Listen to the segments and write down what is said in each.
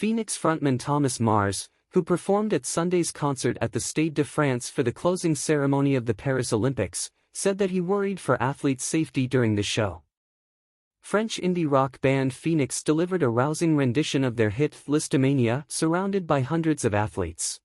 Phoenix frontman Thomas Mars, who performed at Sunday's concert at the Stade de France for the closing ceremony of the Paris Olympics, said that he worried for athletes' safety during the show. French indie rock band Phoenix delivered a rousing rendition of their hit Lisztomania, surrounded by hundreds of athletes.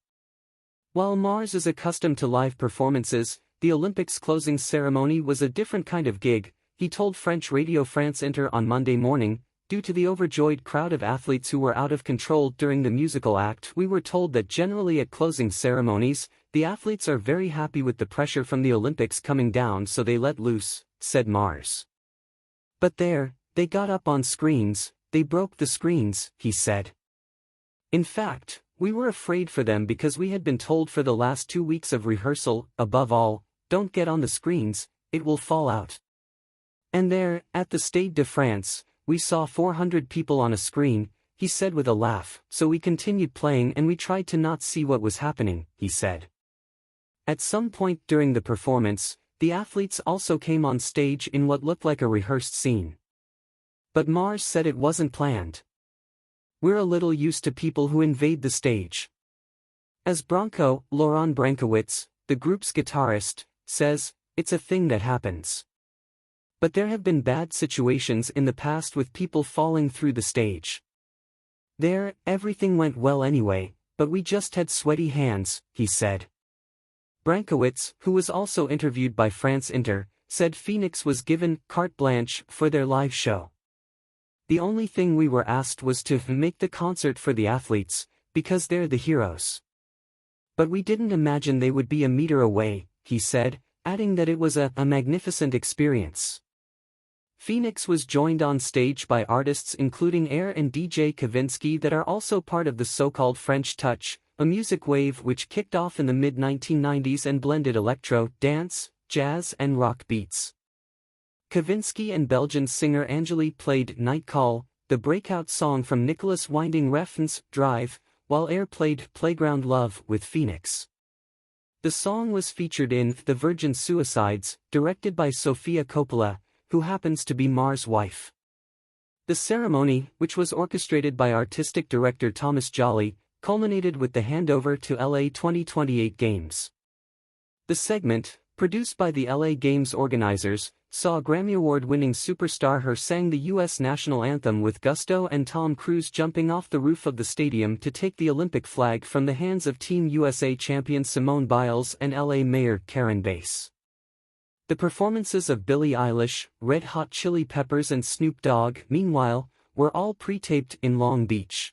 While Mars is accustomed to live performances, the Olympics closing ceremony was a different kind of gig, he told French Radio France Inter on Monday morning. Due to the overjoyed crowd of athletes who were out of control during the musical act, we were told that generally at closing ceremonies, the athletes are very happy with the pressure from the Olympics coming down, so they let loose, said Mars. But they got up on screens, they broke the screens, he said. In fact, we were afraid for them because we had been told for the last 2 weeks of rehearsal, above all, don't get on the screens, it will fall out. And there, at the Stade de France, we saw 400 people on a screen, he said with a laugh, so we continued playing and we tried to not see what was happening, he said. At some point during the performance, the athletes also came on stage in what looked like a rehearsed scene. But Mars said it wasn't planned. We're a little used to people who invade the stage. As Branco, Laurent Brankowitz, the group's guitarist, says, it's a thing that happens. But there have been bad situations in the past with people falling through the stage. There, everything went well anyway, but we just had sweaty hands, he said. Brankowitz, who was also interviewed by France Inter, said Phoenix was given carte blanche for their live show. The only thing we were asked was to make the concert for the athletes, because they're the heroes. But we didn't imagine they would be a meter away, he said, adding that it was a magnificent experience. Phoenix was joined on stage by artists including Air and DJ Kavinsky that are also part of the so-called French Touch, a music wave which kicked off in the mid-1990s and blended electro, dance, jazz and rock beats. Kavinsky and Belgian singer Angélique played Night Call, the breakout song from Nicolas Winding Refn's Drive, while Air played Playground Love with Phoenix. The song was featured in The Virgin Suicides, directed by Sofia Coppola, who happens to be Mars' wife. The ceremony, which was orchestrated by artistic director Thomas Jolly, culminated with the handover to LA 2028 Games. The segment, produced by the LA Games organizers, saw Grammy Award-winning superstar Her sang the U.S. national anthem with gusto and Tom Cruise jumping off the roof of the stadium to take the Olympic flag from the hands of Team USA champion Simone Biles and LA Mayor Karen Bass. The performances of Billie Eilish, Red Hot Chili Peppers and Snoop Dogg, meanwhile, were all pre-taped in Long Beach.